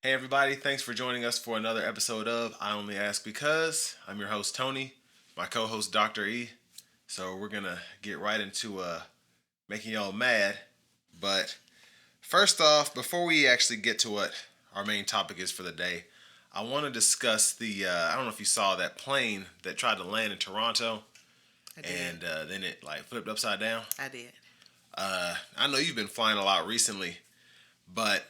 Hey everybody, thanks for joining us for another episode of I Only Ask Because. I'm your host Tony, my co-host Dr. E. So we're gonna get right into making y'all mad. But first off, before we actually get to what our main topic is for the day, I want to discuss the I don't know if you saw that plane that tried to land in Toronto I did. and then it like flipped upside down. I did. I know you've been flying a lot recently, but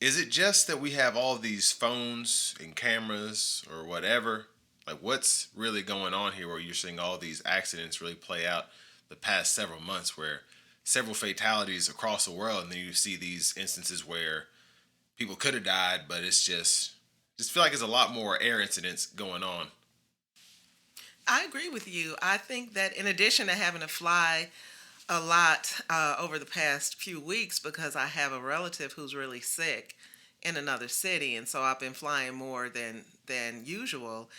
is it just that we have all these phones and cameras or whatever? Like, what's really going on here where you're seeing all these accidents really play out the past several months where several fatalities across the world, and then you see these instances where people could have died, but it's just feel like there's a lot more air incidents going on. I agree with you. I think that in addition to having to fly a lot over the past few weeks because I have a relative who's really sick in another city, and so I've been flying more than usual.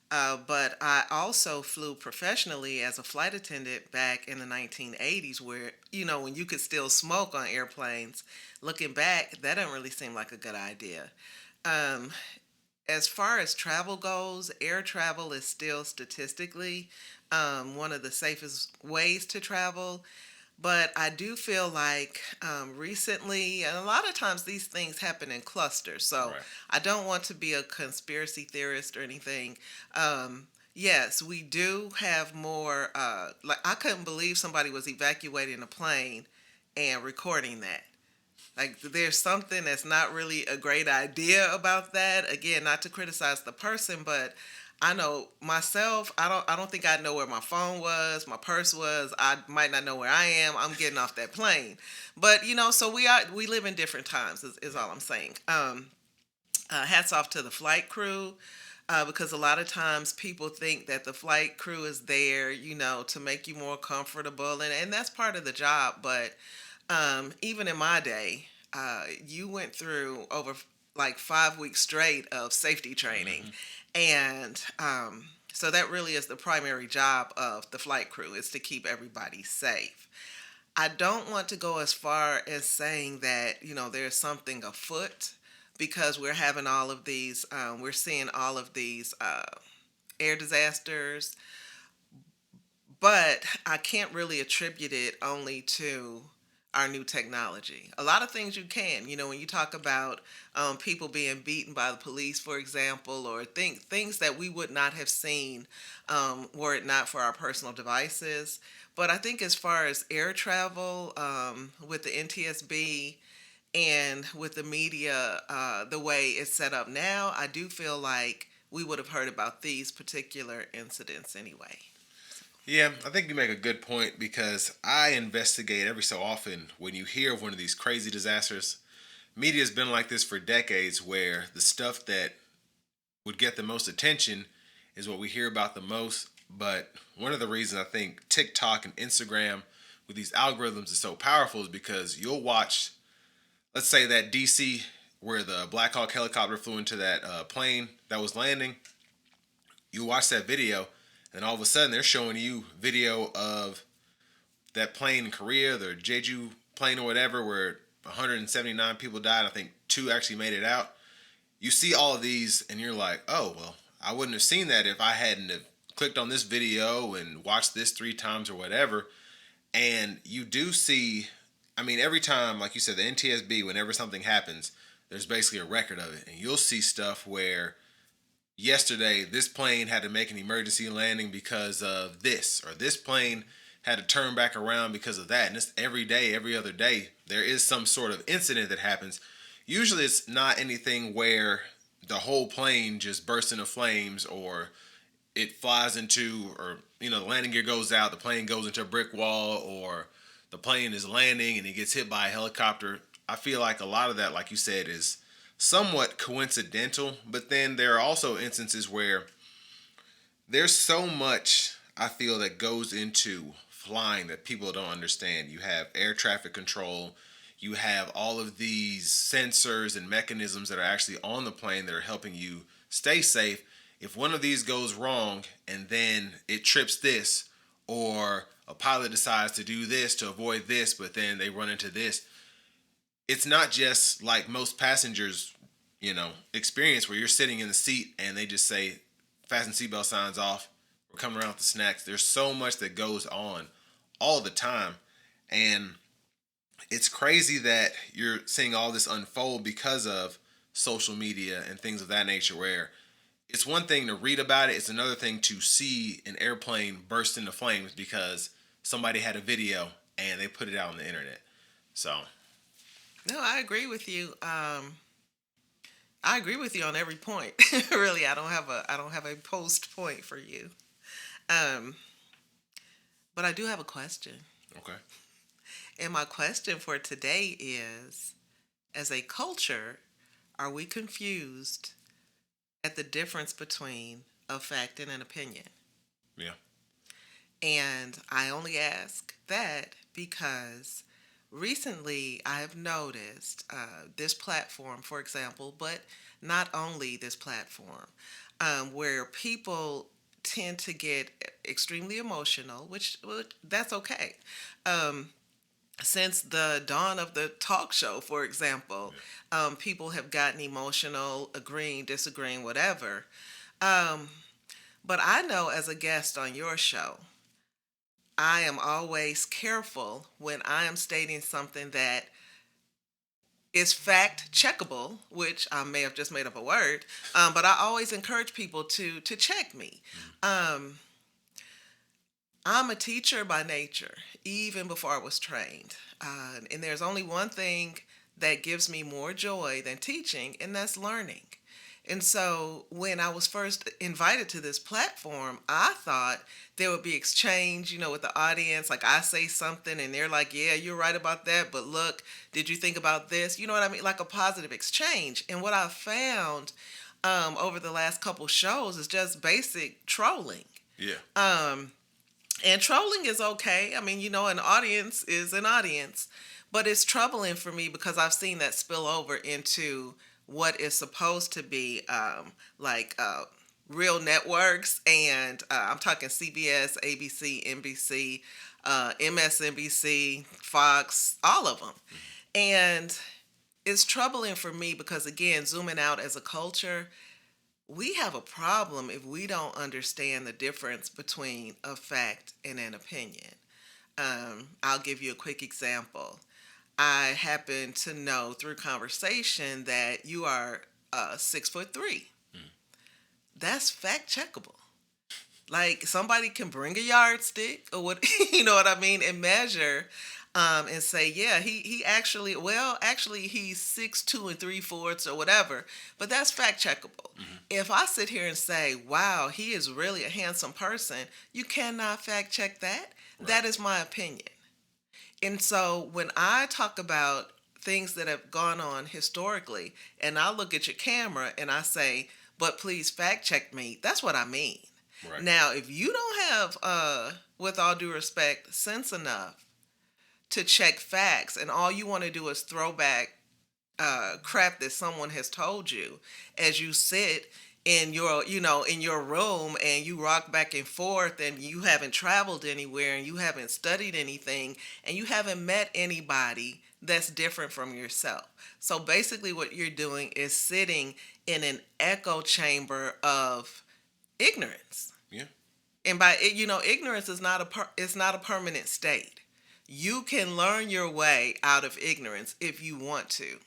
But I also flew professionally as a flight attendant back in the 1980s, where when you could still smoke on airplanes. Looking back, that doesn't really seem like a good idea. Um, as far as travel goes, air travel is still statistically one of the safest ways to travel. But I do feel like recently, and a lot of times these things happen in clusters. So Right. I don't want to be a conspiracy theorist or anything. Yes, we do have more. Like, I couldn't believe somebody was evacuating a plane and recording that. Like, there's something that's not really a great idea about that. Again, not to criticize the person, but I know myself, I don't think I know where my phone was, my purse was. I might not know where I am. I'm getting off that plane. But so we live in different times is all I'm saying. Hats off to the flight crew. Because a lot of times people think that the flight crew is there, to make you more comfortable, and that's part of the job. But even in my day, you went through over like 5 weeks straight of safety training, Mm-hmm. and so that really is the primary job of the flight crew, is to keep everybody safe. I don't want to go as far as saying that there's something afoot, because we're seeing all of these air disasters, but I can't really attribute it only to our new technology. A lot of things you can, when you talk about people being beaten by the police, for example, or things that we would not have seen were it not for our personal devices. But I think as far as air travel, with the NTSB and with the media, the way it's set up now, I do feel like we would have heard about these particular incidents anyway. Yeah, I think you make a good point because I investigate every so often when you hear of one of these crazy disasters. Media's been like this for decades where the stuff that would get the most attention is what we hear about the most. But one of the reasons I think TikTok and Instagram with these algorithms is so powerful is because you'll watch, let's say, that DC where the Black Hawk helicopter flew into that plane that was landing. You watch that video, and all of a sudden they're showing you video of that plane in Korea, the Jeju plane or whatever, where 179 people died. I think two actually made it out. You see all of these, and you're like, oh, well, I wouldn't have seen that if I hadn't have clicked on this video and watched this 3 times or whatever. And you do see, I mean, every time, like you said, the NTSB, whenever something happens, there's basically a record of it. And you'll see stuff where yesterday this plane had to make an emergency landing because of this, or this plane had to turn back around because of that. And it's every day, every other day, there is some sort of incident that happens. Usually it's not anything where the whole plane just bursts into flames, or it flies into, or the landing gear goes out, the plane goes into a brick wall, or the plane is landing and it gets hit by a helicopter. I feel like a lot of that, like you said, is somewhat coincidental, but then there are also instances where there's so much I feel that goes into flying that people don't understand. You have air traffic control, you have all of these sensors and mechanisms that are actually on the plane that are helping you stay safe. If one of these goes wrong and then it trips this, or a pilot decides to do this to avoid this, but then they run into this, it's not just like most passengers experience where you're sitting in the seat and they just say, fasten seatbelt signs off. We're coming around with the snacks. There's so much that goes on all the time. And it's crazy that you're seeing all this unfold because of social media and things of that nature, where it's one thing to read about it, it's another thing to see an airplane burst into flames because somebody had a video and they put it out on the internet. So, No, I agree with you. I agree with you on every point. Really, I don't have a post point for you. Um, but I do have a question. okay. And my question for today is, as a culture, are we confused at the difference between a fact and an opinion? Yeah. And I only ask that because recently I have noticed this platform, for example, but not only this platform, where people tend to get extremely emotional, which well, that's okay. Um, since the dawn of the talk show, for example, people have gotten emotional, agreeing, disagreeing, whatever. Um, but I know as a guest on your show, I am always careful when I am stating something that is fact checkable, which I may have just made up a word, but I always encourage people to check me. Um, I'm a teacher by nature, even before I was trained. And there's only one thing that gives me more joy than teaching, and that's learning. And so when I was first invited to this platform, I thought there would be exchange, with the audience. Like I say something and they're like, yeah, you're right about that. But look, did you think about this? You know what I mean? Like a positive exchange. And what I found over the last couple shows is just basic trolling. Yeah. And trolling is okay. I mean, an audience is an audience, but it's troubling for me because I've seen that spill over into what is supposed to be like real networks. And I'm talking CBS, ABC, NBC, MSNBC, Fox, all of them. And it's troubling for me because, again, zooming out as a culture, we have a problem if we don't understand the difference between a fact and an opinion. I'll give you a quick example. I happen to know through conversation that you are 6'3". That's fact checkable. Like somebody can bring a yardstick or what, you know what I mean, and measure and say, yeah, he actually, well, actually he's 6'2 3/4" or whatever, but that's fact checkable. If I sit here and say, wow, he is really a handsome person, you cannot fact check that. Right. That is my opinion. And so when I talk about things that have gone on historically, and I look at your camera and I say, but please fact check me, that's what I mean. Right. Now, if you don't have, with all due respect, sense enough to check facts, and all you want to do is throw back crap that someone has told you as you sit in your in your room and you rock back and forth and you haven't traveled anywhere and you haven't studied anything and you haven't met anybody that's different from yourself. So basically what you're doing is sitting in an echo chamber of ignorance. Yeah. And by ignorance is not it's not a permanent state. You can learn your way out of ignorance if you want to.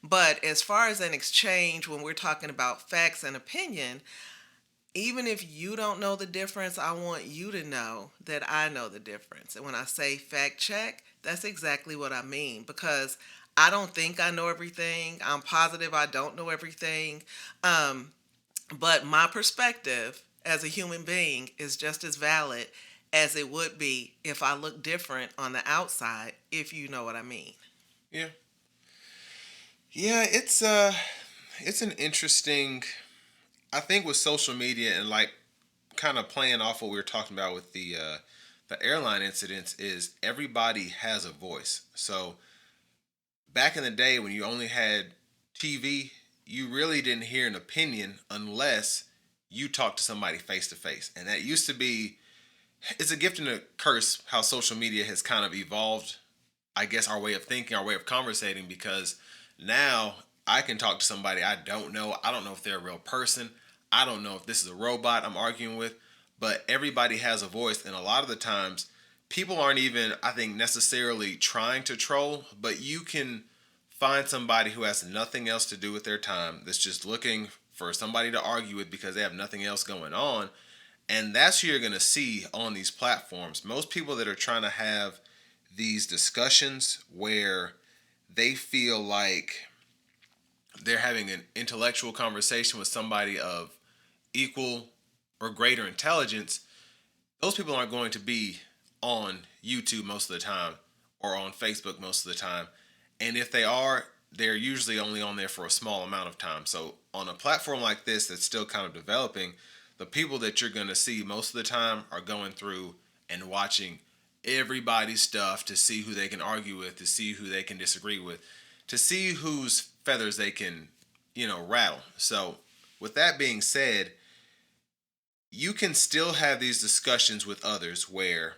But as far as an exchange, when we're talking about facts and opinion, even if you don't know the difference, I want you to know that I know the difference. And when I say fact check, that's exactly what I mean, because I don't think I know everything. I'm positive I don't know everything. But my perspective as a human being is just as valid as it would be if I look different on the outside, if you know what I mean. Yeah. Yeah, it's an interesting, I think, with social media and like kind of playing off what we were talking about with the airline incidents, is everybody has a voice. So back in the day when you only had TV, you really didn't hear an opinion unless you talked to somebody face to face. And that used to be, it's a gift and a curse how social media has kind of evolved, I guess, our way of thinking, our way of conversating, because now I can talk to somebody I don't know. I don't know if they're a real person. I don't know if this is a robot I'm arguing with, but everybody has a voice. And a lot of the times, people aren't even, I think, necessarily trying to troll, but you can find somebody who has nothing else to do with their time that's just looking for somebody to argue with because they have nothing else going on. And that's who you're going to see on these platforms. Most people that are trying to have these discussions where they feel like they're having an intellectual conversation with somebody of equal or greater intelligence, those people aren't going to be on YouTube most of the time or on Facebook most of the time. And if they are, they're usually only on there for a small amount of time. So on a platform like this that's still kind of developing, the people that you're going to see most of the time are going through and watching everybody's stuff to see who they can argue with, to see who they can disagree with, to see whose feathers they can, rattle. So with that being said, you can still have these discussions with others where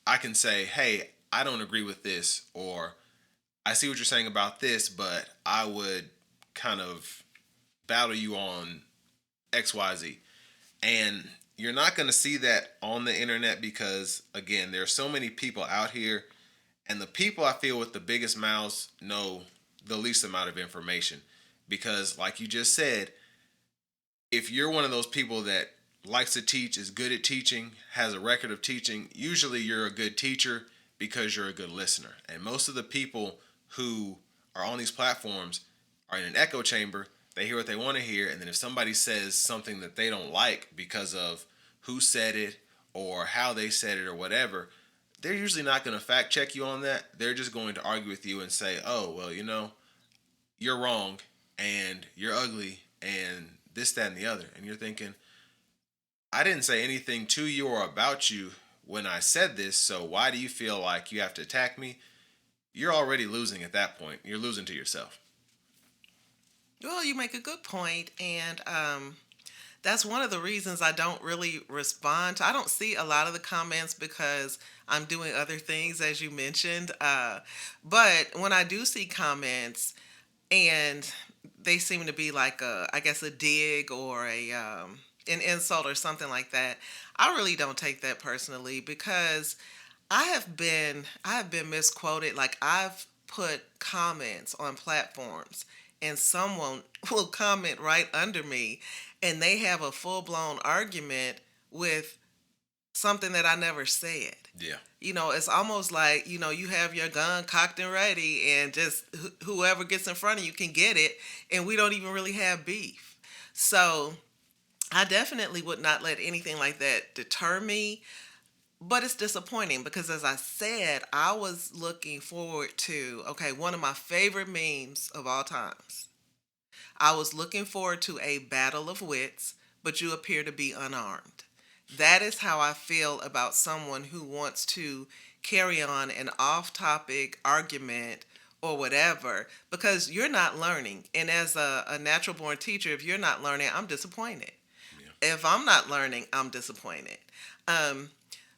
I can say, hey, I don't agree with this, or I see what you're saying about this, but I would kind of battle you on XYZ. And you're not going to see that on the internet because, again, there are so many people out here, and the people I feel with the biggest mouths know the least amount of information. Because, like you just said, if you're one of those people that likes to teach, is good at teaching, has a record of teaching, usually you're a good teacher because you're a good listener. And most of the people who are on these platforms are in an echo chamber. They hear what they want to hear, and then if somebody says something that they don't like because of who said it or how they said it or whatever, they're usually not going to fact check you on that. They're just going to argue with you and say, oh, well, you're wrong and you're ugly and this, that, and the other. And you're thinking, I didn't say anything to you or about you when I said this, so why do you feel like you have to attack me? You're already losing at that point. You're losing to yourself. Well, you make a good point, and that's one of the reasons I don't really respond I don't see a lot of the comments because I'm doing other things, as you mentioned. But when I do see comments, and they seem to be like I guess a dig or an insult or something like that, I really don't take that personally because I have been misquoted. Like I've put comments on platforms and someone will comment right under me and they have a full-blown argument with something that I never said. Yeah. It's almost like, you have your gun cocked and ready and just whoever gets in front of you can get it and we don't even really have beef. So I definitely would not let anything like that deter me. But it's disappointing because, as I said, I was looking forward to, okay, one of my favorite memes of all times. I was looking forward to a battle of wits, but you appear to be unarmed. That is how I feel about someone who wants to carry on an off topic argument or whatever because you're not learning. And as a natural born teacher, if you're not learning, I'm disappointed. Yeah. If I'm not learning, I'm disappointed. Um,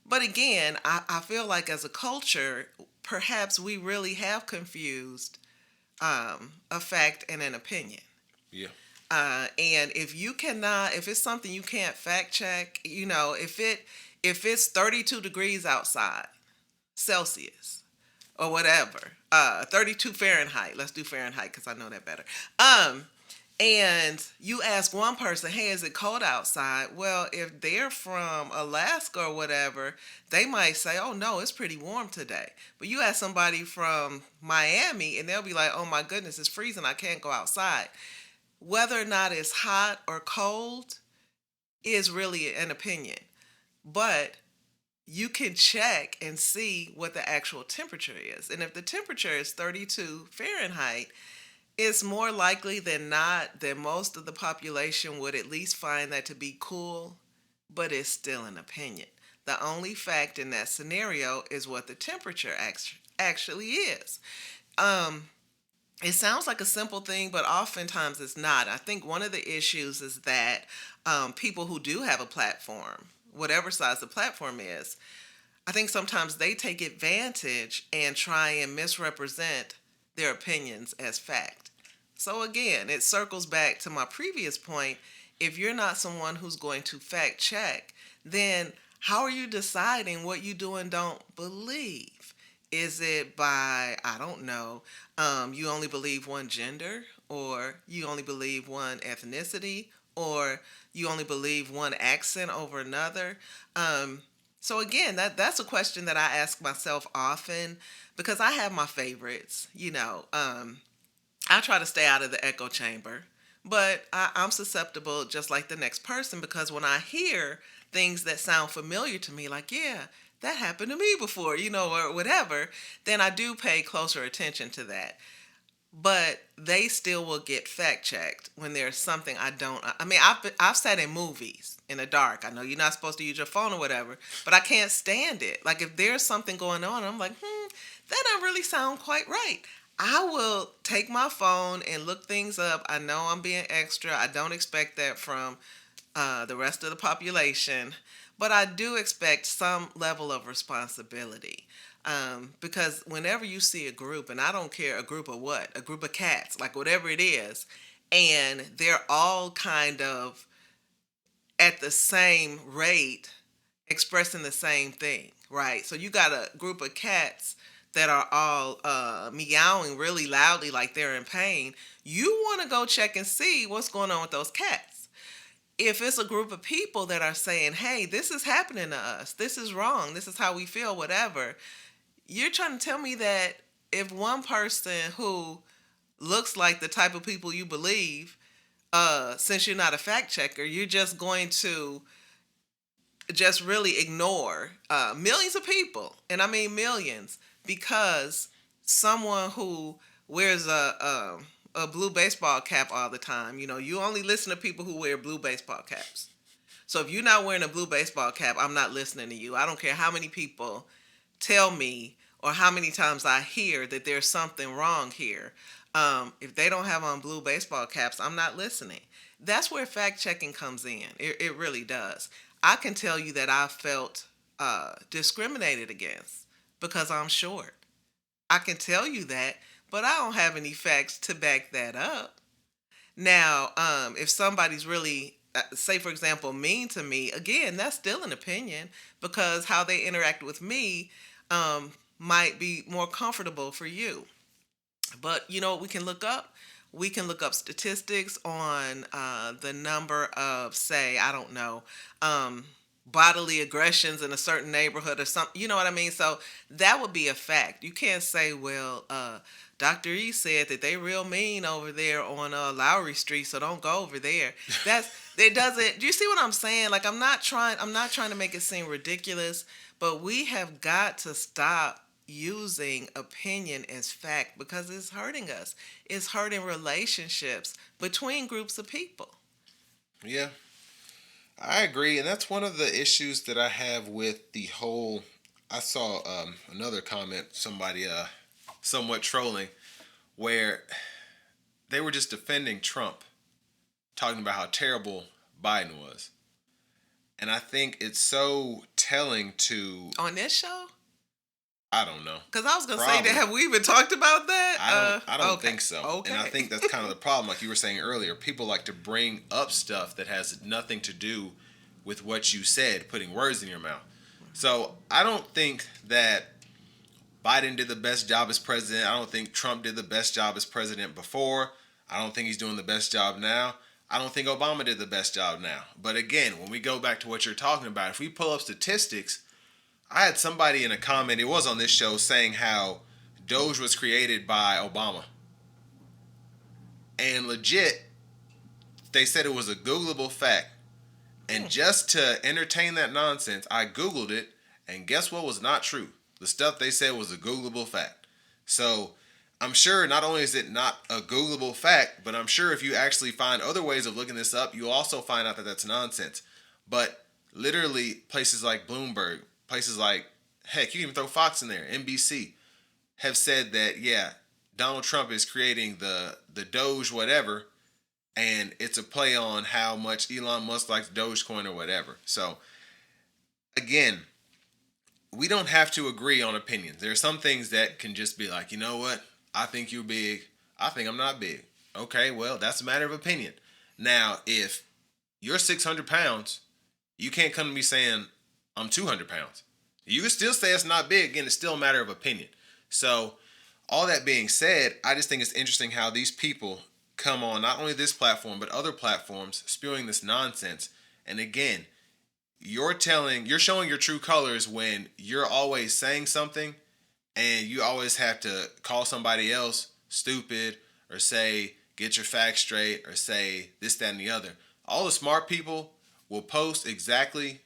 but again, I feel like as a culture, perhaps we really have confused a fact and an opinion. Yeah. And if it's something you can't fact check, if it's 32 degrees outside Celsius or whatever, 32 Fahrenheit. Let's do Fahrenheit because I know that better. And you ask one person, hey, is it cold outside? Well, if they're from Alaska or whatever, they might say, oh, no, it's pretty warm today. But you ask somebody from Miami and they'll be like, oh, my goodness, it's freezing. I can't go outside. Whether or not it's hot or cold is really an opinion. But you can check and see what the actual temperature is. And if the temperature is 32 Fahrenheit, it's more likely than not that most of the population would at least find that to be cool, but it's still an opinion. The only fact in that scenario is what the temperature actually is. It sounds like a simple thing, but oftentimes it's not. I think one of the issues is that people who do have a platform, whatever size the platform is, I think sometimes they take advantage and try and misrepresent their opinions as fact. So again, it circles back to my previous point. If you're not someone who's going to fact check, then how are you deciding what you do and don't believe? Is it by, I don't know, you only believe one gender, or you only believe one ethnicity, or you only believe one accent over another? Um, so again, that's a question that I ask myself often because I have my favorites. I try to stay out of the echo chamber, but I'm susceptible just like the next person because when I hear things that sound familiar to me, like, yeah, that happened to me before, or whatever, then I do pay closer attention to that. But they still will get fact checked when there's something I don't. I mean, I've sat in movies in the dark. I know you're not supposed to use your phone or whatever, but I can't stand it. Like if there's something going on, I'm like, that don't really sound quite right. I will take my phone and look things up. I know I'm being extra. I don't expect that from the rest of the population, but I do expect some level of responsibility. Because whenever you see a group, and I don't care a group of what, a group of cats, like whatever it is, and they're all kind of at the same rate expressing the same thing, right? So you got a group of cats that are all meowing really loudly like they're in pain. You want to go check and see what's going on with those cats. If it's a group of people that are saying, hey, this is happening to us, this is wrong, this is how we feel, whatever, you're trying to tell me that if one person who looks like the type of people you believe, since you're not a fact checker, you're just going to just really ignore millions of people, and I mean millions, because someone who wears a blue baseball cap all the time, you only listen to people who wear blue baseball caps. So if you're not wearing a blue baseball cap, I'm not listening to you. I don't care how many people tell me or how many times I hear that there's something wrong here. If they don't have on blue baseball caps, I'm not listening. That's where fact checking comes in. It really does. I can tell you that I felt discriminated against because I'm short. I can tell you that, but I don't have any facts to back that up. Now, if somebody's really, say for example, mean to me, again, that's still an opinion because how they interact with me might be more comfortable for you. But you know what we can look up? We can look up statistics on the number of, say, I don't know, bodily aggressions in a certain neighborhood or something. You know what I mean? So that would be a fact. You can't say, well, Dr. E said that they real mean over there on Lowry Street, so don't go over there. That's it doesn't. Do you see what I'm saying? Like I'm not trying to make it seem ridiculous, but we have got to stop using opinion as fact because it's hurting us. It's hurting relationships between groups of people. Yeah, I agree, and that's one of the issues that I have with the whole. I saw another comment, somebody somewhat trolling, where they were just defending Trump, talking about how terrible Biden was, and I think it's so telling to. On this show? I don't know. Because I was gonna say that, Probably. have we even talked about that? I don't Okay. think so. Okay. And I think that's kind of the problem, like you were saying earlier. People like to bring up stuff that has nothing to do with what you said, putting words in your mouth. So I don't think that Biden did the best job as president. I don't think Trump did the best job as president before. I don't think he's doing the best job now. I don't think Obama did the best job now. But again, when we go back to what you're talking about, if we pull up statistics, I had somebody in a comment, it was on this show, saying how Doge was created by Obama. And legit, they said it was a Googleable fact. And just to entertain that nonsense, I Googled it, and guess what was not true? The stuff they said was a Googleable fact. So I'm sure not only is it not a Googleable fact, but I'm sure if you actually find other ways of looking this up, you'll also find out that that's nonsense. But literally, places like Bloomberg, places like, heck, you can even throw Fox in there, NBC, have said that, yeah, Donald Trump is creating the Doge whatever, and it's a play on how much Elon Musk likes Dogecoin or whatever. So, again, we don't have to agree on opinions. There are some things that can just be like, you know what? I think you're big. I think I'm not big. Okay, well, that's a matter of opinion. Now, if you're 600 pounds, you can't come to me saying I'm 200 pounds. You can still say it's not big. Again, it's still a matter of opinion. So, all that being said, I just think it's interesting how these people come on not only this platform but other platforms spewing this nonsense. And again, you're showing your true colors when you're always saying something and you always have to call somebody else stupid or say get your facts straight or say this, that, and the other. All the smart people will post exactly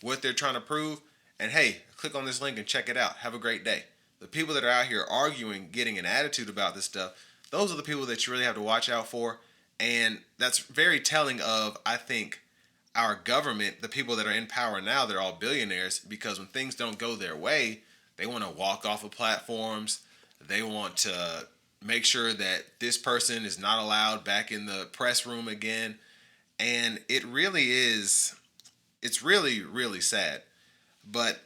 what they're trying to prove, and hey, click on this link and check it out. Have a great day. The people that are out here arguing, getting an attitude about this stuff, those are the people that you really have to watch out for. And that's very telling of, I think, our government, the people that are in power now, they're all billionaires because when things don't go their way, they want to walk off of platforms. They want to make sure that this person is not allowed back in the press room again. And it really is, it's really, really sad. But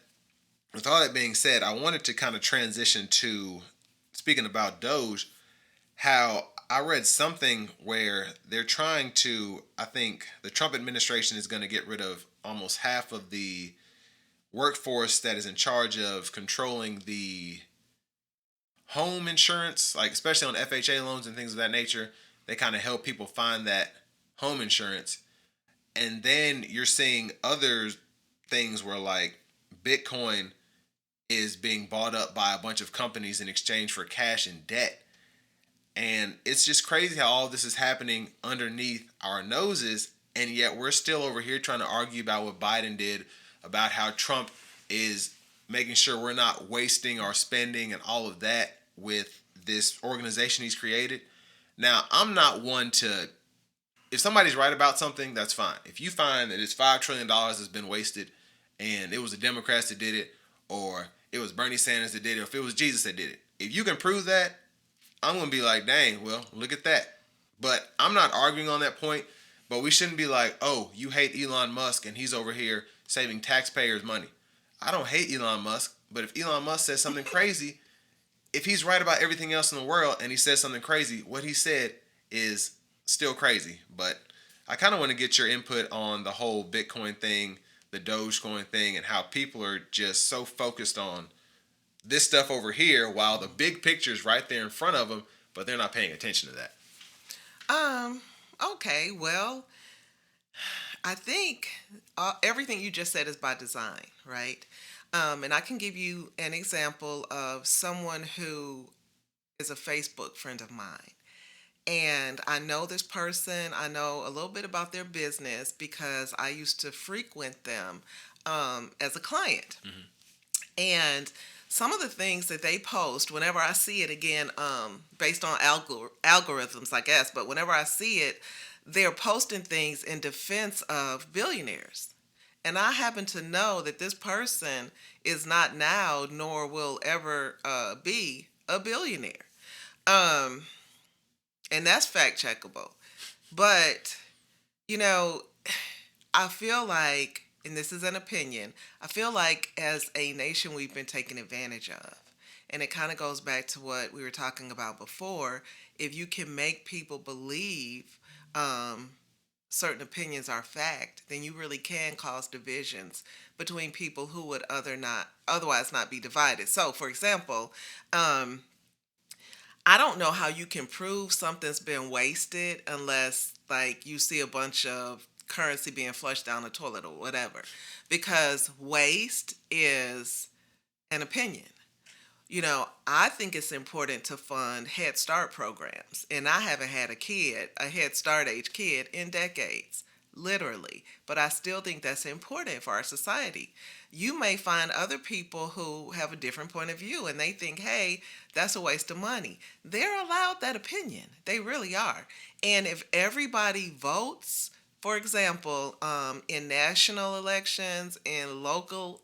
with all that being said, I wanted to kind of transition to speaking about Doge, how I read something where they're trying to, I think the Trump administration is going to get rid of almost half of the workforce that is in charge of controlling the home insurance, like especially on FHA loans and things of that nature. They kind of help people find that home insurance. And then you're seeing other things where like Bitcoin is being bought up by a bunch of companies in exchange for cash and debt. And it's just crazy how all this is happening underneath our noses. And yet we're still over here trying to argue about what Biden did, about how Trump is making sure we're not wasting our spending and all of that with this organization he's created. Now, I'm not one to, if somebody's right about something, that's fine. If you find that it's $5 trillion that's been wasted and it was the Democrats that did it, or it was Bernie Sanders that did it, or if it was Jesus that did it, if you can prove that, I'm going to be like, dang, well, look at that. But I'm not arguing on that point. But we shouldn't be like, oh, you hate Elon Musk and he's over here saving taxpayers' money. I don't hate Elon Musk. But if Elon Musk says something crazy, if he's right about everything else in the world and he says something crazy, what he said is still crazy. But I kind of want to get your input on the whole Bitcoin thing, the Dogecoin thing, and how people are just so focused on this stuff over here while the big picture is right there in front of them, but they're not paying attention to that. Okay, well, I think everything you just said is by design, right? And I can give you an example of someone who is a Facebook friend of mine. And I know this person, I know a little bit about their business because I used to frequent them as a client. Mm-hmm. And some of the things that they post, whenever I see it again, based on algorithms, I guess, but whenever I see it, they're posting things in defense of billionaires. And I happen to know that this person is not now, nor will ever be a billionaire. Um, and that's fact checkable. But, you know, I feel like, and this is an opinion, I feel like as a nation we've been taken advantage of. And it kind of goes back to what we were talking about before. If you can make people believe certain opinions are fact, then you really can cause divisions between people who would otherwise not be divided. So, for example, I don't know how you can prove something's been wasted unless like you see a bunch of currency being flushed down the toilet or whatever. Because waste is an opinion. I think it's important to fund Head Start programs. And I haven't had a Head Start age kid in decades, literally. But I still think that's important for our society. You may find other people who have a different point of view and they think, hey, that's a waste of money. They're allowed that opinion. They really are. And if everybody votes, for example, in national elections, in local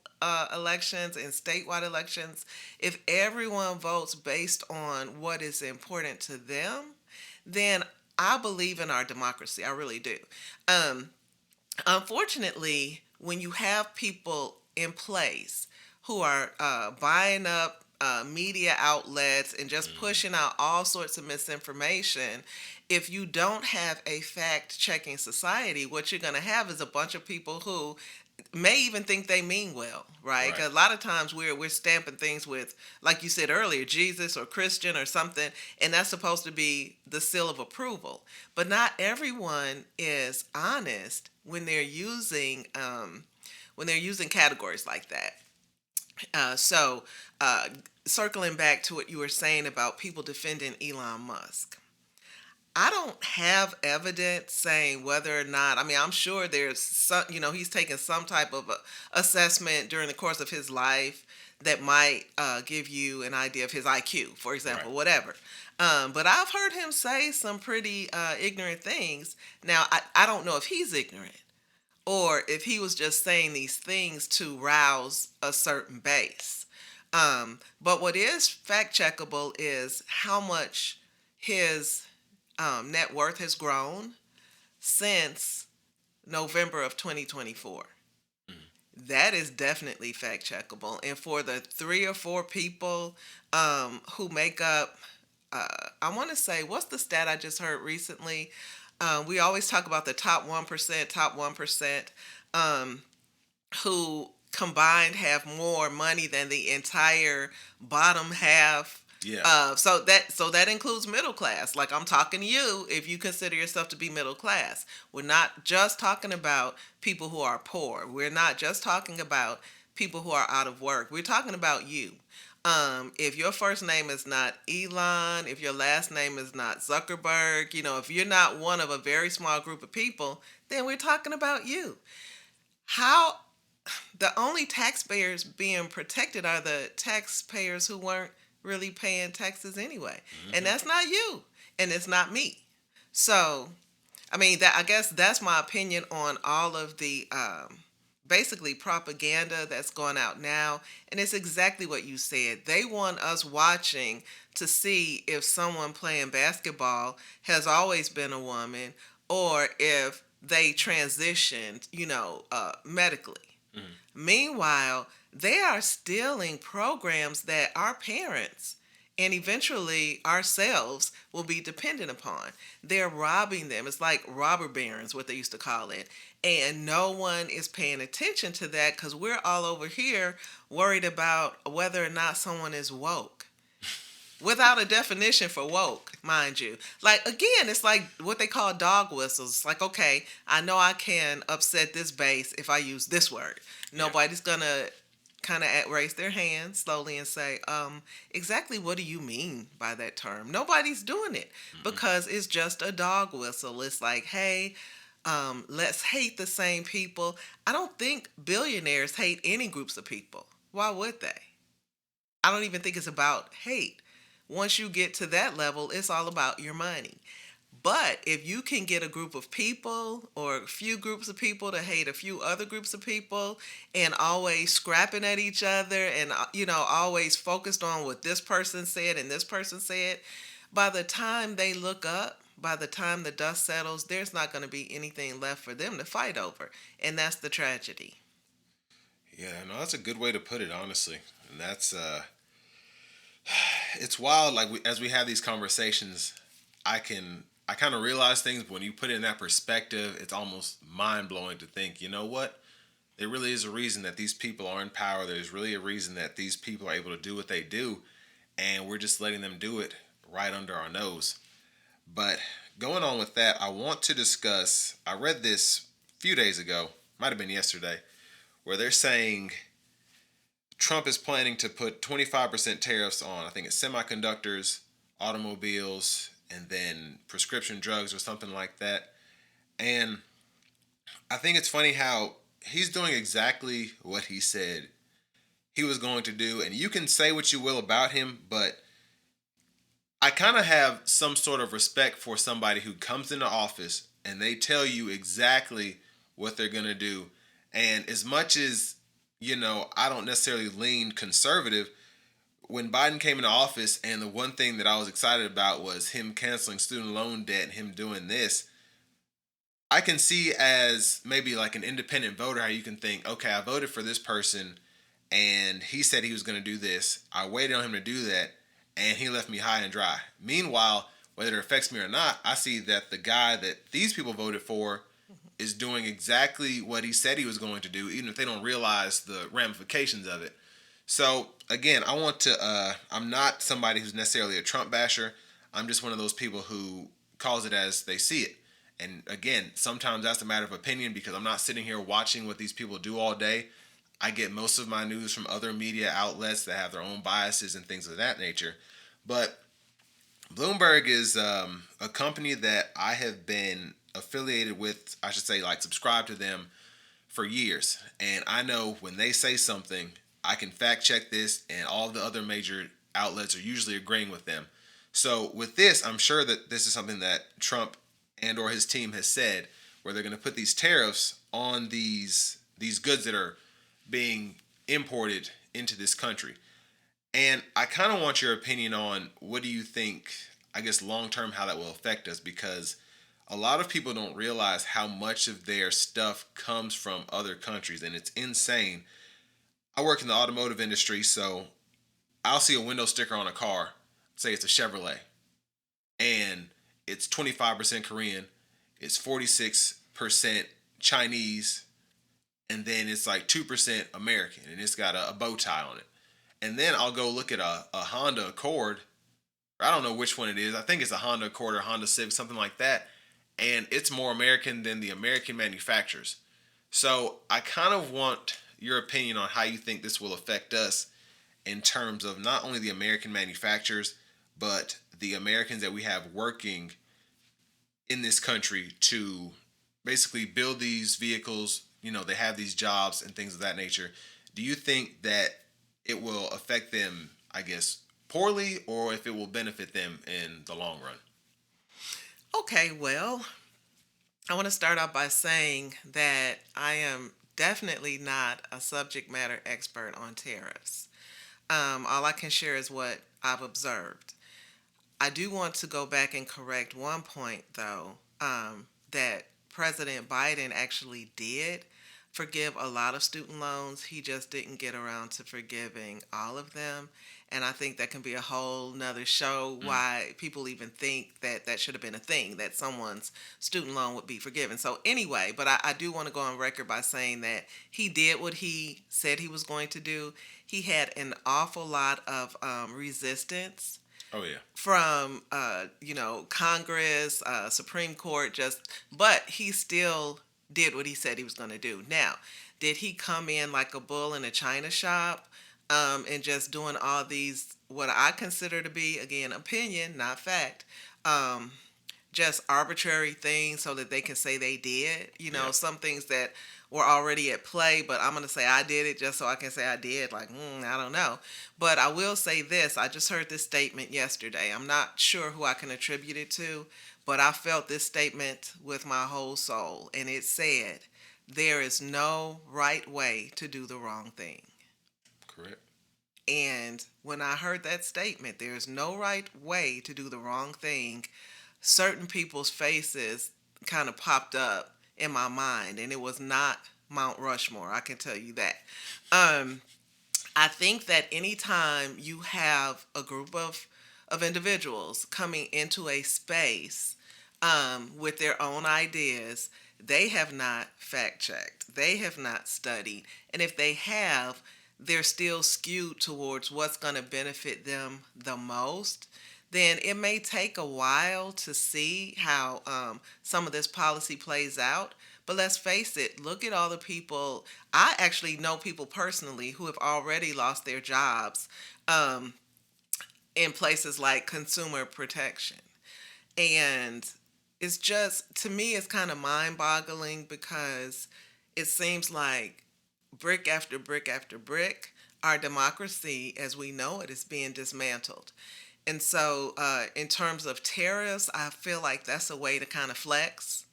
elections, in statewide elections, if everyone votes based on what is important to them, then I believe in our democracy. I really do. Unfortunately, when you have people in place who are buying up media outlets and just pushing out all sorts of misinformation, if you don't have a fact checking society, what you're going to have is a bunch of people who may even think they mean well, right? Right. 'Cause a lot of times we're stamping things with, like you said earlier, Jesus or Christian or something, and that's supposed to be the seal of approval. But not everyone is honest when they're using categories like that. So, circling back to what you were saying about people defending Elon Musk. I don't have evidence saying whether or not, I mean, I'm sure there's some, he's taken some type of assessment during the course of his life that might give you an idea of his IQ, for Right. example, whatever. But I've heard him say some pretty ignorant things. Now, I don't know if he's ignorant or if he was just saying these things to rouse a certain base. But what is fact checkable is how much his net worth has grown since November of 2024. That is definitely fact checkable. And for the 3 or 4 people who make up, I want to say, what's the stat I just heard recently? We always talk about the top 1%, who combined have more money than the entire bottom half. Yeah. So that includes middle class. Like, I'm talking to you if you consider yourself to be middle class. We're not just talking about people who are poor. We're not just talking about people who are out of work. We're talking about you. If your first name is not Elon, if your last name is not Zuckerberg, if you're not one of a very small group of people, then we're talking about you. How the only taxpayers being protected are the taxpayers who weren't really paying taxes anyway. And that's not you, and it's not me. So, I mean, I guess that's my opinion on all of the basically propaganda that's going out now. And it's exactly what you said. They want us watching to see if someone playing basketball has always been a woman or if they transitioned, medically. Meanwhile, they are stealing programs that our parents and eventually ourselves will be dependent upon. They're robbing them. It's like robber barons, what they used to call it. And no one is paying attention to that because we're all over here worried about whether or not someone is woke. Without a definition for woke, mind you. Like, again, it's like what they call dog whistles. It's like, okay, I know I can upset this base if I use this word. Nobody's going to kind of raise their hand slowly and say, exactly what do you mean by that term? Nobody's doing it because it's just a dog whistle. It's like, hey, let's hate the same people. I don't think billionaires hate any groups of people. Why would they? I don't even think it's about hate. Once you get to that level, it's all about your money. But if you can get a group of people or a few groups of people to hate a few other groups of people and always scrapping at each other and, always focused on what this person said and this person said, by the time they look up, by the time the dust settles, there's not going to be anything left for them to fight over. And that's the tragedy. Yeah, no, that's a good way to put it, honestly. And that's it's wild. Like as we have these conversations, I kind of realize things. But when you put it in that perspective, it's almost mind blowing to think. You know what? There really is a reason that these people are in power. There's really a reason that these people are able to do what they do, and we're just letting them do it right under our nose. But going on with that, I want to discuss. I read this a few days ago, might have been yesterday, where they're saying Trump is planning to put 25% tariffs on, I think it's semiconductors, automobiles, and then prescription drugs or something like that. And I think it's funny how he's doing exactly what he said he was going to do. And you can say what you will about him, but I kind of have some sort of respect for somebody who comes into office and they tell you exactly what they're going to do. And as much as, I don't necessarily lean conservative, when Biden came into office and the one thing that I was excited about was him canceling student loan debt and him doing this, I can see as maybe like an independent voter how you can think, okay, I voted for this person and he said he was going to do this. I waited on him to do that and he left me high and dry. Meanwhile, whether it affects me or not, I see that the guy that these people voted for is doing exactly what he said he was going to do, even if they don't realize the ramifications of it. So again, I want to. I'm not somebody who's necessarily a Trump basher. I'm just one of those people who calls it as they see it. And again, sometimes that's a matter of opinion because I'm not sitting here watching what these people do all day. I get most of my news from other media outlets that have their own biases and things of that nature. But Bloomberg is a company that I have been affiliated with, I should say, like subscribe to them for years. And I know when they say something, I can fact check this, and all the other major outlets are usually agreeing with them. So with this, I'm sure that this is something that Trump and or his team has said, where they're going to put these tariffs on these goods that are being imported into this country. And I kind of want your opinion on what do you think, I guess, long term, how that will affect us because a lot of people don't realize how much of their stuff comes from other countries, and it's insane. I work in the automotive industry, so I'll see a window sticker on a car, say it's a Chevrolet, and it's 25% Korean, it's 46% Chinese, and then it's like 2% American, and it's got a bow tie on it. And then I'll go look at a Honda Accord. I don't know which one it is. I think it's a Honda Accord or Honda Civic, something like that. And it's more American than the American manufacturers. So I kind of want your opinion on how you think this will affect us in terms of not only the American manufacturers, but the Americans that we have working in this country to basically build these vehicles. You know, they have these jobs and things of that nature. Do you think that it will affect them, I guess, poorly, or if it will benefit them in the long run? Okay, well, I want to start off by saying that I am definitely not a subject matter expert on tariffs. All I can share is what I've observed. I do want to go back and correct one point, though, that President Biden actually did forgive a lot of student loans. He just didn't get around to forgiving all of them. And I think that can be a whole nother show Mm. why people even think that that should have been a thing, that someone's student loan would be forgiven. So, anyway, but I do want to go on record by saying that he did what he said he was going to do. He had an awful lot of resistance Oh yeah. from Congress, Supreme Court, but he still did what he said he was going to do. Now, did he come in like a bull in a china shop, and just doing all these what I consider to be, again, opinion, not fact, um, just arbitrary things so that they can say they did. Yeah. Some things that were already at play, but I'm going to say I did it just so I can say I did. Like, I don't know. But I will say this. I just heard this statement yesterday. I'm not sure who I can attribute it to, but I felt this statement with my whole soul. And it said, there is no right way to do the wrong thing. Correct. And when I heard that statement, there is no right way to do the wrong thing, certain people's faces kind of popped up in my mind, and it was not Mount Rushmore. I can tell you that. Um, I think that anytime you have a group of individuals coming into a space with their own ideas, they have not fact checked, they have not studied, and if they have, they're still skewed towards what's going to benefit them the most, then it may take a while to see how some of this policy plays out. But let's face it, look at all the people. I actually know people personally who have already lost their jobs um, in places like consumer protection. And it's just, to me, it's kind of mind boggling because it seems like brick after brick after brick, our democracy as we know it is being dismantled. And so, in terms of tariffs, I feel like that's a way to kind of flex,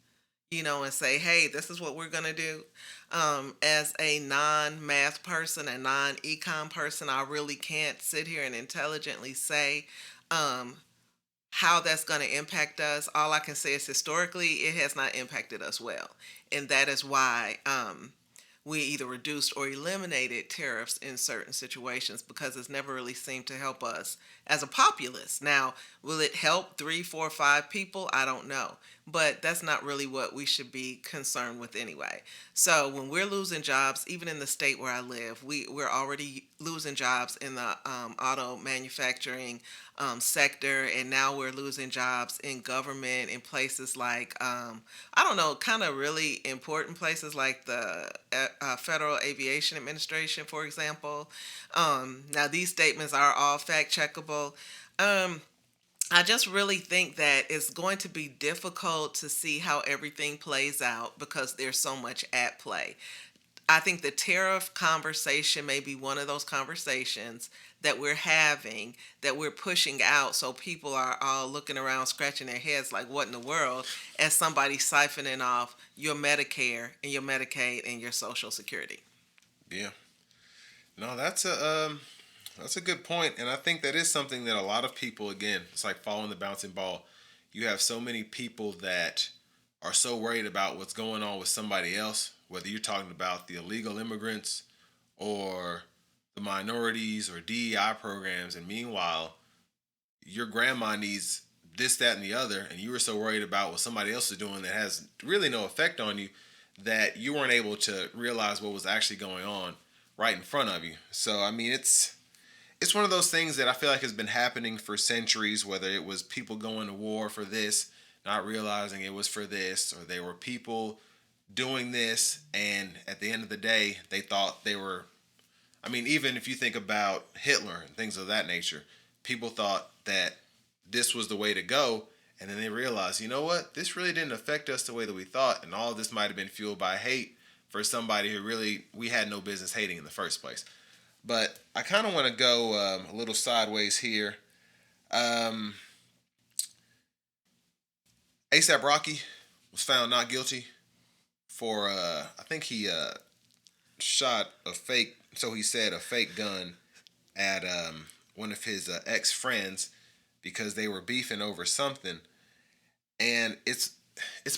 and say, hey, this is what we're going to do. As a non math person, a non econ person, I really can't sit here and intelligently say um, how that's going to impact us. All I can say is historically, it has not impacted us well. And that is why we either reduced or eliminated tariffs in certain situations because it's never really seemed to help us as a populace. Now, will it help three, four, five people? I don't know. But that's not really what we should be concerned with anyway. So when we're losing jobs, even in the state where I live, we're already losing jobs in the auto manufacturing sector, and now we're losing jobs in government in places like I don't know, kind of really important places like the Federal Aviation Administration, for example. Now these statements are all fact checkable. Um, I just really think that it's going to be difficult to see how everything plays out because there's so much at play. I think the tariff conversation may be one of those conversations that we're having, that we're pushing out, so people are all looking around scratching their heads like, what in the world, as somebody siphoning off your Medicare and your Medicaid and your Social Security. Yeah. No, that's a good point, and I think that is something that a lot of people, again, it's like following the bouncing ball. You have so many people that are so worried about what's going on with somebody else, whether you're talking about the illegal immigrants or the minorities or DEI programs, and meanwhile, your grandma needs this, that, and the other, and you were so worried about what somebody else is doing that has really no effect on you that you weren't able to realize what was actually going on right in front of you. So I mean, it's one of those things that I feel like has been happening for centuries, whether it was people going to war for this, not realizing it was for this, or they were people doing this, and at the end of the day, they thought they were. I mean, even if you think about Hitler and things of that nature, people thought that this was the way to go, and then they realized, you know what, this really didn't affect us the way that we thought, and all of this might have been fueled by hate for somebody who really we had no business hating in the first place. But I kind of want to go a little sideways here. Um, ASAP Rocky was found not guilty for, I think he shot a fake, so he said, a fake gun at one of his ex friends because they were beefing over something. And it's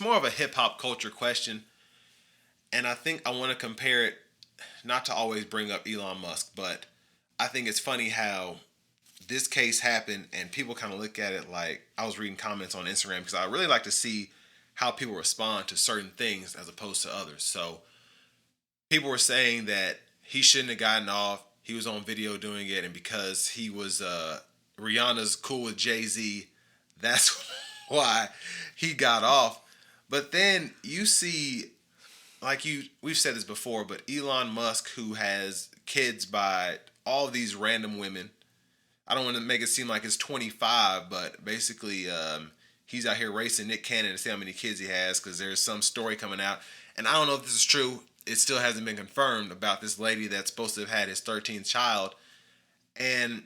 more of a hip hop culture question. And I think I want to compare it, not to always bring up Elon Musk, but I think it's funny how this case happened and people kind of look at it like, I was reading comments on Instagram because I really like to see how people respond to certain things as opposed to others. So people were saying that he shouldn't have gotten off. He was on video doing it, and because he was Rihanna's cool with Jay-Z, that's why he got off. But then you see, we've said this before, but Elon Musk, who has kids by all these random women. I don't want to make it seem like it's 25, but basically he's out here racing Nick Cannon to see how many kids he has because there's some story coming out. And I don't know if this is true. It still hasn't been confirmed about this lady that's supposed to have had his 13th child. And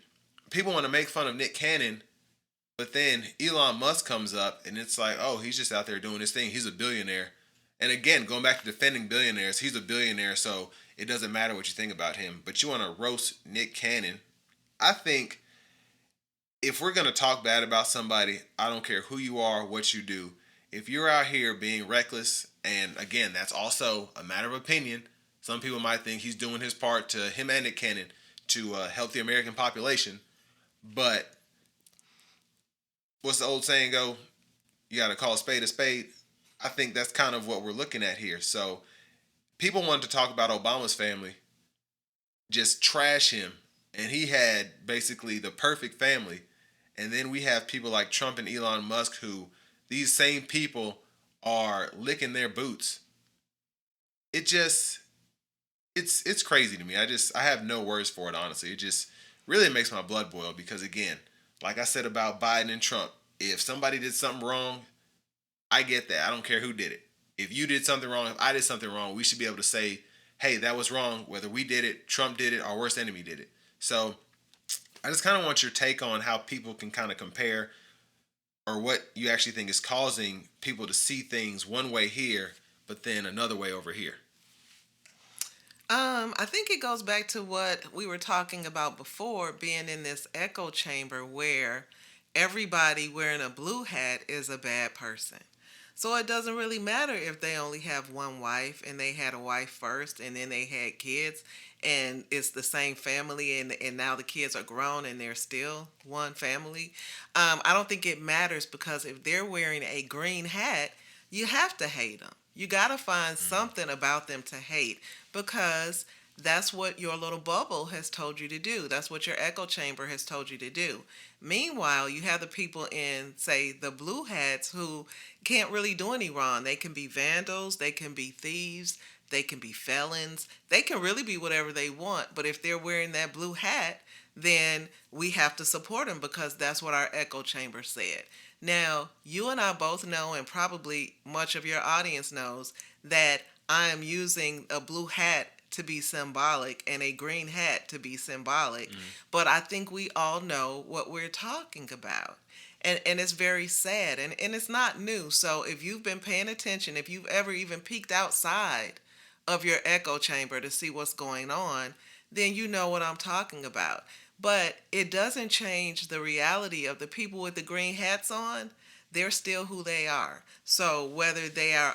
people want to make fun of Nick Cannon, but then Elon Musk comes up and it's like, oh, he's just out there doing his thing. He's a billionaire. And again, going back to defending billionaires, he's a billionaire, so it doesn't matter what you think about him. But you want to roast Nick Cannon. I think if we're going to talk bad about somebody, I don't care who you are, what you do. If you're out here being reckless, and again, that's also a matter of opinion. Some people might think he's doing his part, to him and Nick Cannon, to help the American population. But what's the old saying go? You got to call a spade a spade. I think that's kind of what we're looking at here. So people wanted to talk about Obama's family, just trash him. And he had basically the perfect family. And then we have people like Trump and Elon Musk, who these same people are licking their boots. It just, it's crazy to me. I have no words for it, honestly. It just really makes my blood boil because, again, like I said about Biden and Trump, if somebody did something wrong, I get that. I don't care who did it. If you did something wrong, if I did something wrong, we should be able to say, hey, that was wrong, whether we did it, Trump did it, our worst enemy did it. So I just kind of want your take on how people can kind of compare, or what you actually think is causing people to see things one way here, but then another way over here. I think it goes back to what we were talking about before, being in this echo chamber where everybody wearing a blue hat is a bad person. So it doesn't really matter if they only have one wife and they had a wife first and then they had kids and it's the same family, and now the kids are grown and they're still one family. I don't think it matters, because if they're wearing a green hat, you have to hate them. You got to find something about them to hate, because that's what your little bubble has told you to do. That's what your echo chamber has told you to do. Meanwhile, you have the people in, say, the blue hats who can't really do any wrong. They can be vandals, they can be thieves, they can be felons, they can really be whatever they want. But if they're wearing that blue hat, then we have to support them, because that's what our echo chamber said. Now, you and I both know, and probably much of your audience knows, that I am using a blue hat to be symbolic and a green hat to be symbolic. But I think we all know what we're talking about. And it's very sad, and it's not new. So if you've been paying attention, if you've ever even peeked outside of your echo chamber to see what's going on, then you know what I'm talking about. But it doesn't change the reality of the people with the green hats on. They're still who they are. So whether they're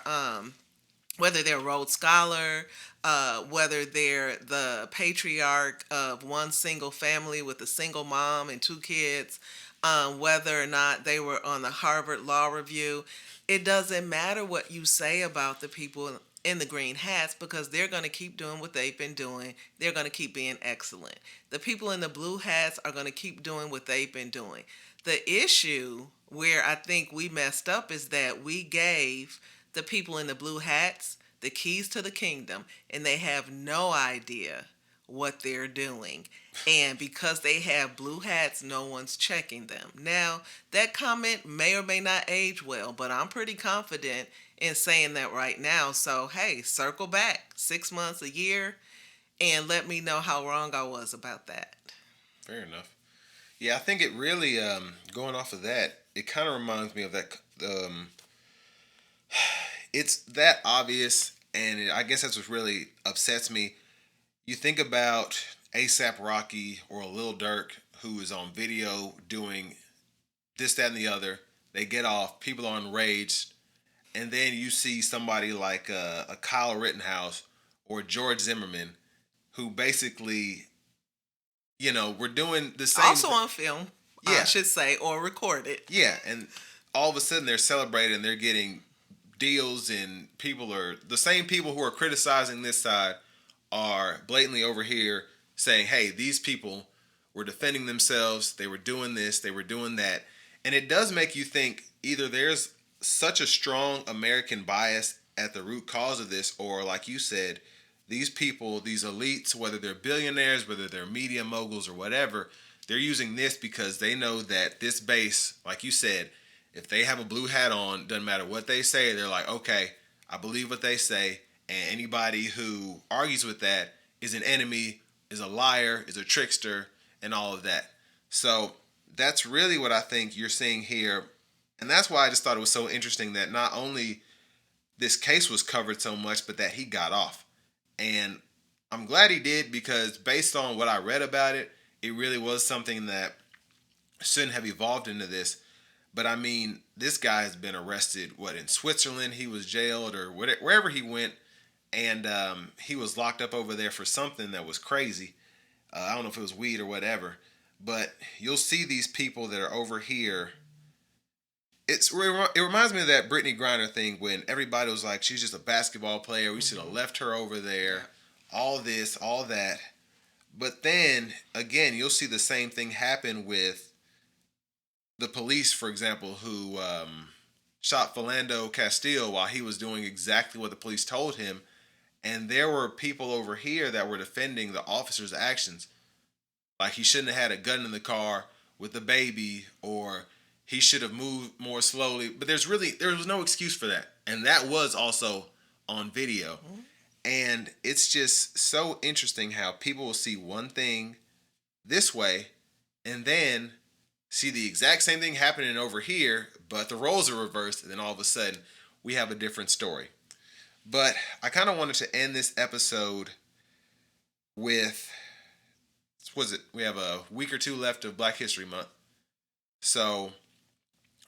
Rhodes Scholar, whether they're the patriarch of one single family with a single mom and two kids, whether or not they were on the Harvard Law Review, it doesn't matter what you say about the people in the green hats, because they're going to keep doing what they've been doing. They're going to keep being excellent. The people in the blue hats are going to keep doing what they've been doing. The issue where I think we messed up is that we gave the people in the blue hats the keys to the kingdom, and they have no idea what they're doing. And because they have blue hats, no one's checking them. Now, that comment may or may not age well, but I'm pretty confident in saying that right now. So, hey, circle back 6 months, a year, and let me know how wrong I was about that. Fair enough. Yeah, I think it really, going off of that, it kind of reminds me of that. It's that obvious, and I guess that's what really upsets me. You think about ASAP Rocky or Lil Durk, who is on video doing this, that, and the other. They get off, people are enraged, and then you see somebody like a Kyle Rittenhouse or George Zimmerman, who basically, we're doing the same. Also on film, I Yeah, should say, or recorded. yeah, and all of a sudden they're celebrating, they're getting deals, and people are the same people who are criticizing this side are blatantly over here saying, hey, these people were defending themselves, they were doing this, they were doing that. And it does make you think either there's such a strong American bias at the root cause of this, or like you said, these people, these elites, whether they're billionaires, whether they're media moguls or whatever, they're using this because they know that this base, like you said, if they have a blue hat on, doesn't matter what they say, they're like, okay, I believe what they say, and anybody who argues with that is an enemy, is a liar, is a trickster, and all of that. So that's really what I think you're seeing here. And that's why I just thought it was so interesting that not only this case was covered so much, but that he got off. And I'm glad he did, because based on what I read about it, it really was something that shouldn't have evolved into this. But I mean, this guy has been arrested, in Switzerland he was jailed, or wherever he went, and he was locked up over there for something that was crazy. I don't know if it was weed or whatever, but you'll see these people that are over here. It reminds me of that Brittany Griner thing when everybody was like, she's just a basketball player, we should have left her over there, all this, all that. But then, again, you'll see the same thing happen with the police, for example, who shot Philando Castile while he was doing exactly what the police told him. And there were people over here that were defending the officer's actions. Like he shouldn't have had a gun in the car with the baby, or he should have moved more slowly. But there was no excuse for that. And that was also on video. Mm-hmm. And it's just so interesting how people will see one thing this way and then see the exact same thing happening over here, but the roles are reversed, and then all of a sudden we have a different story. But I kind of wanted to end this episode with, we have a week or two left of Black History Month. So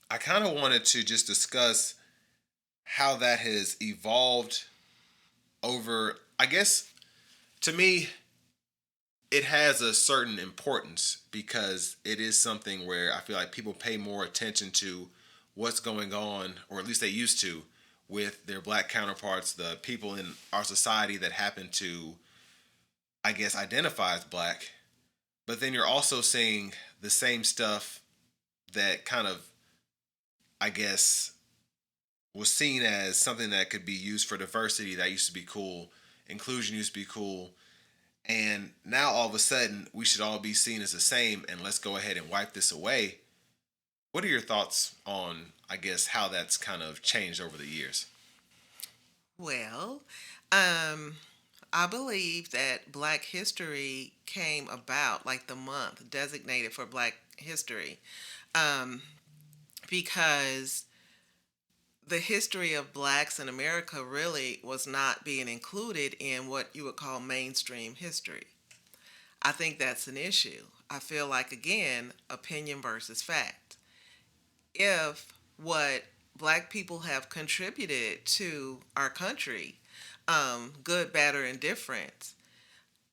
I kind of wanted to just discuss how that has evolved over, I guess, to me, it has a certain importance because it is something where I feel like people pay more attention to what's going on, or at least they used to, with their black counterparts, the people in our society that happen to, I guess, identify as black. But then you're also seeing the same stuff that kind of, I guess, was seen as something that could be used for diversity that used to be cool, inclusion used to be cool, and now all of a sudden we should all be seen as the same and let's go ahead and wipe this away. What are your thoughts on, I guess, how that's kind of changed over the years? Well, um, I believe that Black History came about, like the month designated for Black History, um, because the history of blacks in America really was not being included in what you would call mainstream history. I think that's an issue. I feel like, again, opinion versus fact. If what black people have contributed to our country, good, bad, or indifferent,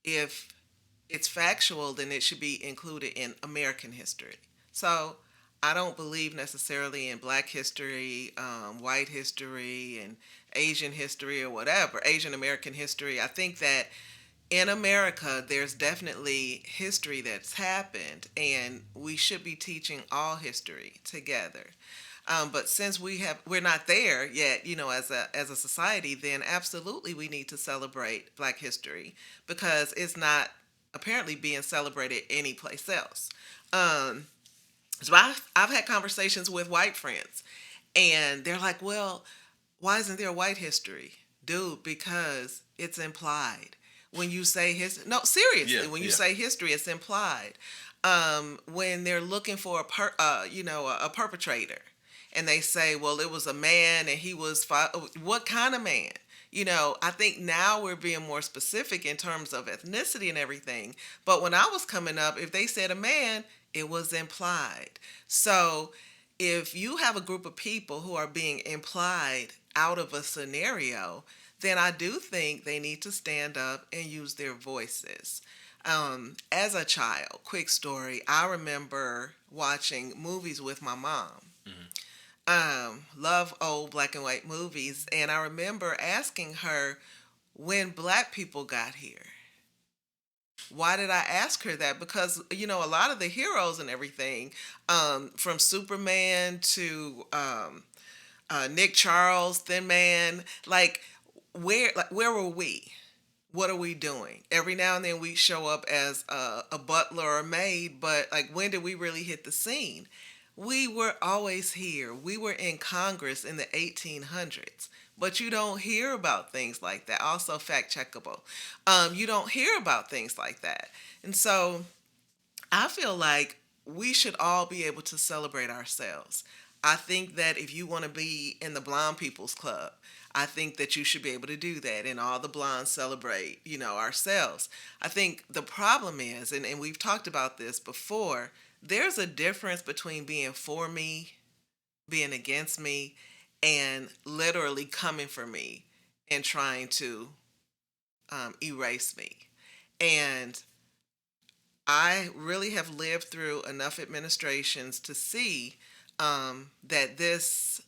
if it's factual, then it should be included in American history. So I don't believe necessarily in black history, white history, and Asian history or whatever, Asian American history. I think that in America, there's definitely history that's happened, and we should be teaching all history together. But since we're not there yet, as a society, then absolutely we need to celebrate Black History because it's not apparently being celebrated anyplace else. Um, so I've had conversations with white friends, and they're like, "Well, why isn't there white history, dude? Because it's implied when you say history. No, seriously, Yeah, when you yeah. say history, it's implied. When they're looking for a perpetrator, and they say, well, it was a man and he was what kind of man? I think now we're being more specific in terms of ethnicity and everything. But when I was coming up, if they said a man, it was implied. So if you have a group of people who are being implied out of a scenario, then I do think they need to stand up and use their voices. As a child, quick story, I remember watching movies with my mom. Hmm. Love old black and white movies, and I remember asking her when black people got here. Why did I ask her that? Because a lot of the heroes and everything, from Superman to Nick Charles, Thin Man, where were we? What are we doing? Every now and then we show up as a butler or a maid, but like when did we really hit the scene? We were always here. We were in Congress in the 1800s, but you don't hear about things like that. Also, fact checkable. You don't hear about things like that. And so I feel like we should all be able to celebrate ourselves. I think that if you want to be in the Blonde People's Club, I think that you should be able to do that, and all the blondes celebrate, ourselves. I think the problem is, and we've talked about this before, there's a difference between being for me, being against me, and literally coming for me and trying to erase me. And I really have lived through enough administrations to see that this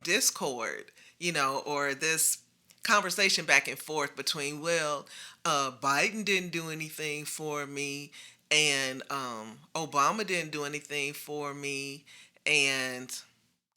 discord, or this conversation back and forth between, well, Biden didn't do anything for me, and Obama didn't do anything for me, and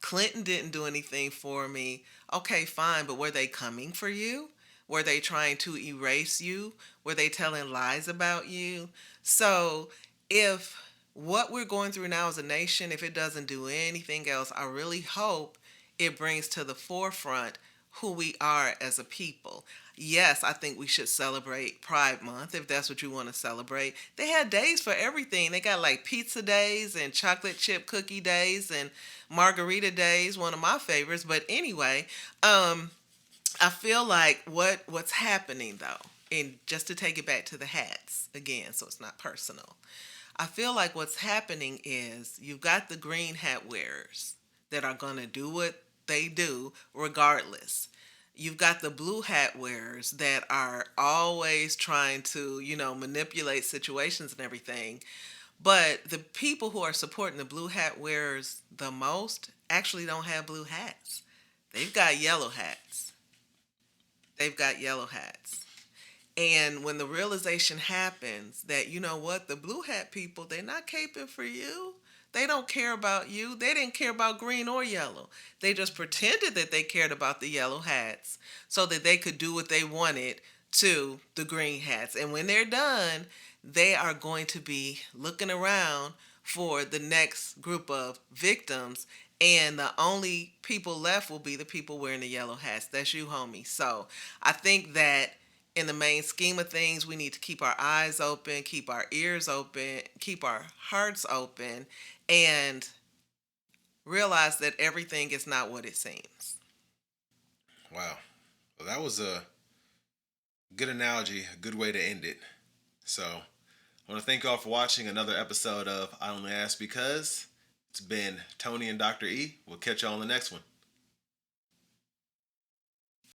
Clinton didn't do anything for me. Okay, fine, but were they coming for you? Were they trying to erase you? Were they telling lies about you? So, if what we're going through now as a nation, if it doesn't do anything else, I really hope it brings to the forefront who we are as a people. Yes, I think we should celebrate Pride Month if that's what you want to celebrate. They had days for everything. They got like pizza days and chocolate chip cookie days and margarita days, one of my favorites. But anyway, I feel like what's happening though, and just to take it back to the hats again, so it's not personal. I feel like what's happening is you've got the green hat wearers that are going to do what they do regardless. You've got the blue hat wearers that are always trying to, manipulate situations and everything. But the people who are supporting the blue hat wearers the most actually don't have blue hats. They've got yellow hats. They've got yellow hats. And when the realization happens that, you know what, the blue hat people, they're not caping for you. They don't care about you. They didn't care about green or yellow. They just pretended that they cared about the yellow hats so that they could do what they wanted to the green hats. And when they're done, they are going to be looking around for the next group of victims. And the only people left will be the people wearing the yellow hats. That's you, homie. So I think that in the main scheme of things, we need to keep our eyes open, keep our ears open, keep our hearts open, and realize that everything is not what it seems. Wow. Well, that was a good analogy, a good way to end it. So, I want to thank you all for watching another episode of I Only Ask Because. It's been Tony and Dr. E. We'll catch you all on the next one.